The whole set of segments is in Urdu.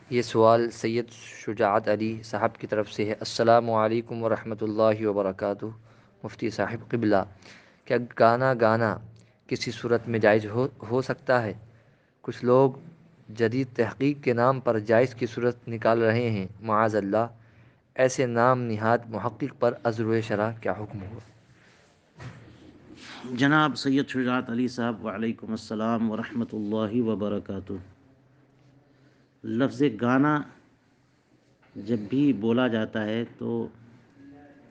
یہ سوال سید شجاعت علی صاحب کی طرف سے ہے۔ السلام علیکم ورحمۃ اللہ وبرکاتہ۔ مفتی صاحب قبلہ، کیا گانا کسی صورت میں جائز ہو سکتا ہے؟ کچھ لوگ جدید تحقیق کے نام پر جائز کی صورت نکال رہے ہیں، معاذ اللہ۔ ایسے نام نہاد محقق پر ازروِ شرع کیا حکم ہو؟ جناب سید شجاعت علی صاحب، وعلیکم السلام ورحمۃ اللہ وبرکاتہ۔ لفظ گانا جب بھی بولا جاتا ہے تو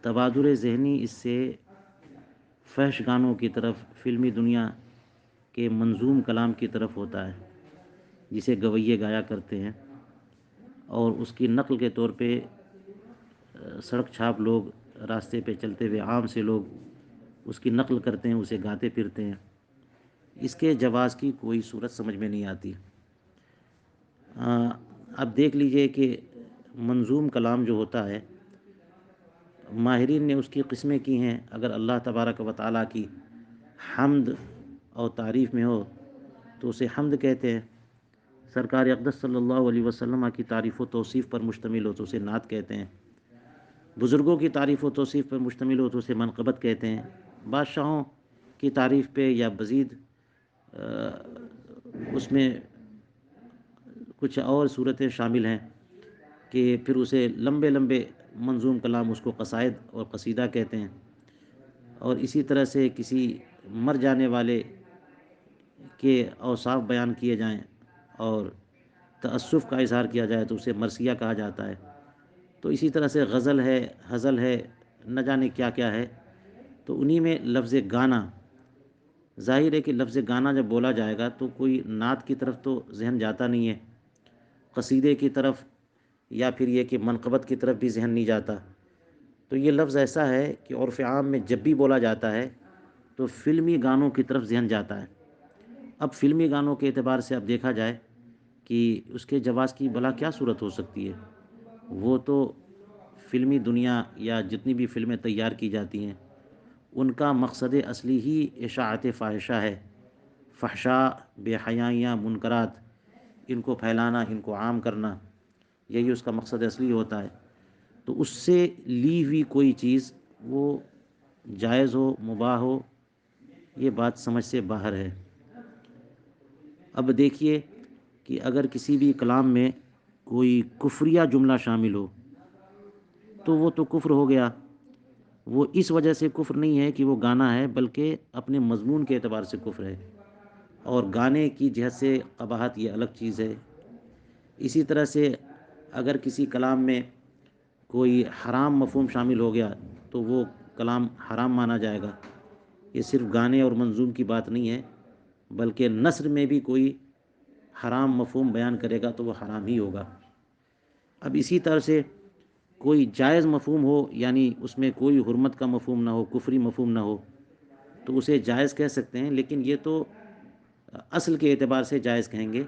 تبادر ذہنی اس سے فحش گانوں کی طرف، فلمی دنیا کے منظوم کلام کی طرف ہوتا ہے جسے گویے گایا کرتے ہیں، اور اس کی نقل کے طور پہ سڑک چھاپ لوگ، راستے پہ چلتے ہوئے عام سے لوگ اس کی نقل کرتے ہیں، اسے گاتے پھرتے ہیں۔ اس کے جواز کی کوئی صورت سمجھ میں نہیں آتی۔ اب دیکھ لیجئے کہ منظوم کلام جو ہوتا ہے، ماہرین نے اس کی قسمیں کی ہیں۔ اگر اللہ تبارک و تعالیٰ کی حمد اور تعریف میں ہو تو اسے حمد کہتے ہیں۔ سرکار اقدس صلی اللہ علیہ وسلم کی تعریف و توصیف پر مشتمل ہو تو اسے نعت کہتے ہیں۔ بزرگوں کی تعریف و توصیف پر مشتمل ہو تو اسے منقبت کہتے ہیں۔ بادشاہوں کی تعریف پہ یا مزید اس میں کچھ اور صورتیں شامل ہیں کہ پھر اسے لمبے لمبے منظوم کلام، اس کو قصائد اور قصیدہ کہتے ہیں۔ اور اسی طرح سے کسی مر جانے والے کے اوصاف بیان کیے جائیں اور تأسف کا اظہار کیا جائے تو اسے مرثیہ کہا جاتا ہے۔ تو اسی طرح سے غزل ہے، ہزل ہے، نہ جانے کیا کیا ہے۔ تو انہی میں لفظ گانا، ظاہر ہے کہ لفظ گانا جب بولا جائے گا تو کوئی نعت کی طرف تو ذہن جاتا نہیں ہے، قصیدے کی طرف یا پھر یہ کہ منقبت کی طرف بھی ذہن نہیں جاتا۔ تو یہ لفظ ایسا ہے کہ عرف عام میں جب بھی بولا جاتا ہے تو فلمی گانوں کی طرف ذہن جاتا ہے۔ اب فلمی گانوں کے اعتبار سے اب دیکھا جائے کہ اس کے جواز کی بھلا کیا صورت ہو سکتی ہے۔ وہ تو فلمی دنیا یا جتنی بھی فلمیں تیار کی جاتی ہیں ان کا مقصد اصلی ہی اشاعت فاحشہ ہے، فحشاء، بے حیائیاں، منکرات، ان کو پھیلانا، ان کو عام کرنا، یہی اس کا مقصد اصلی ہوتا ہے۔ تو اس سے لی ہوئی کوئی چیز وہ جائز ہو، مباح ہو، یہ بات سمجھ سے باہر ہے۔ اب دیکھیے کہ اگر کسی بھی کلام میں کوئی کفریہ جملہ شامل ہو تو وہ تو کفر ہو گیا۔ وہ اس وجہ سے کفر نہیں ہے کہ وہ گانا ہے، بلکہ اپنے مضمون کے اعتبار سے کفر ہے، اور گانے کی جہت سے قباحت یہ الگ چیز ہے۔ اسی طرح سے اگر کسی کلام میں کوئی حرام مفہوم شامل ہو گیا تو وہ کلام حرام مانا جائے گا۔ یہ صرف گانے اور منظوم کی بات نہیں ہے، بلکہ نثر میں بھی کوئی حرام مفہوم بیان کرے گا تو وہ حرام ہی ہوگا۔ اب اسی طرح سے کوئی جائز مفہوم ہو، یعنی اس میں کوئی حرمت کا مفہوم نہ ہو، کفری مفہوم نہ ہو، تو اسے جائز کہہ سکتے ہیں، لیکن یہ تو اصل کے اعتبار سے جائز کہیں گے،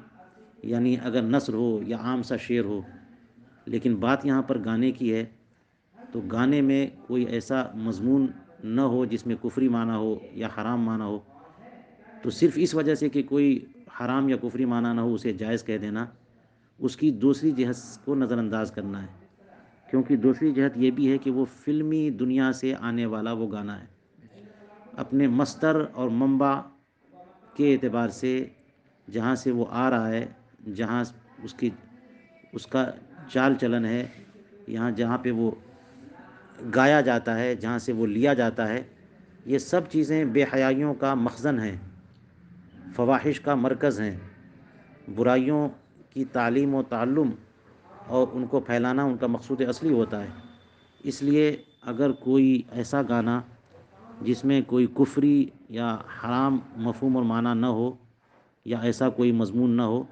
یعنی اگر نثر ہو یا عام سا شعر ہو۔ لیکن بات یہاں پر گانے کی ہے، تو گانے میں کوئی ایسا مضمون نہ ہو جس میں کفری معنی ہو یا حرام معنی ہو، تو صرف اس وجہ سے کہ کوئی حرام یا کفری معنی نہ ہو اسے جائز کہہ دینا، اس کی دوسری جہت کو نظر انداز کرنا ہے۔ کیونکہ دوسری جہت یہ بھی ہے کہ وہ فلمی دنیا سے آنے والا وہ گانا ہے، اپنے مصدر اور منبع کے اعتبار سے جہاں سے وہ آ رہا ہے، جہاں اس کا چال چلن ہے، یہاں جہاں پہ وہ گایا جاتا ہے، جہاں سے وہ لیا جاتا ہے، یہ سب چیزیں بے حیائیوں کا مخزن ہیں، فواحش کا مرکز ہیں، برائیوں کی تعلیم و تعلم اور ان کو پھیلانا ان کا مقصود اصلی ہوتا ہے۔ اس لیے اگر کوئی ایسا گانا جس میں کوئی کفری یا حرام مفہوم اور معنی نہ ہو یا ایسا کوئی مضمون نہ ہو،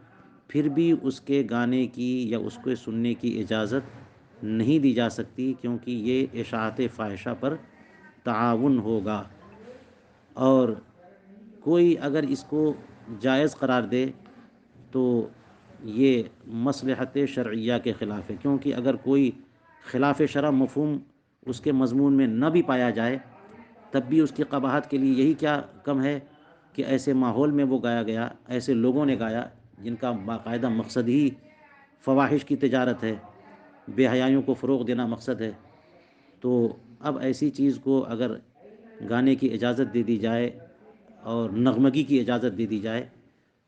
پھر بھی اس کے گانے کی یا اس کو سننے کی اجازت نہیں دی جا سکتی، کیونکہ یہ اشاعت فاحشہ پر تعاون ہوگا۔ اور کوئی اگر اس کو جائز قرار دے تو یہ مصلحت شرعیہ کے خلاف ہے، کیونکہ اگر کوئی خلاف شرع مفہوم اس کے مضمون میں نہ بھی پایا جائے تب بھی اس کی قباحت کے لیے یہی کیا کم ہے کہ ایسے ماحول میں وہ گایا گیا، ایسے لوگوں نے گایا جن کا باقاعدہ مقصد ہی فواحش کی تجارت ہے، بے حیائیوں کو فروغ دینا مقصد ہے، تو اب ایسی چیز کو اگر گانے کی اجازت دے دی جائے اور نغمگی کی اجازت دے دی جائے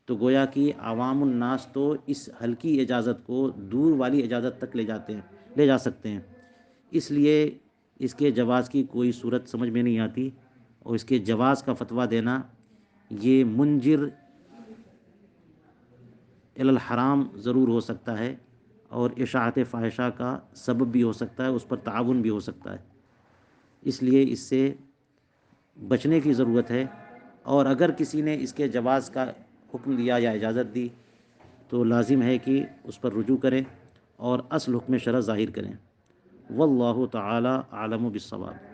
تو گویا کہ عوام الناس تو اس ہلکی اجازت کو دور والی اجازت تک لے جا سکتے ہیں۔ اس لیے اس کے جواز کی کوئی صورت سمجھ میں نہیں آتی، اور اس کے جواز کا فتویٰ دینا یہ منجر الی الحرام ضرور ہو سکتا ہے، اور اشاعت فاحشہ کا سبب بھی ہو سکتا ہے، اس پر تعاون بھی ہو سکتا ہے۔ اس لیے اس سے بچنے کی ضرورت ہے، اور اگر کسی نے اس کے جواز کا حکم دیا یا اجازت دی تو لازم ہے کہ اس پر رجوع کریں اور اصل حکم شرع ظاہر کریں۔ واللہ تعالی اعلم بالصواب۔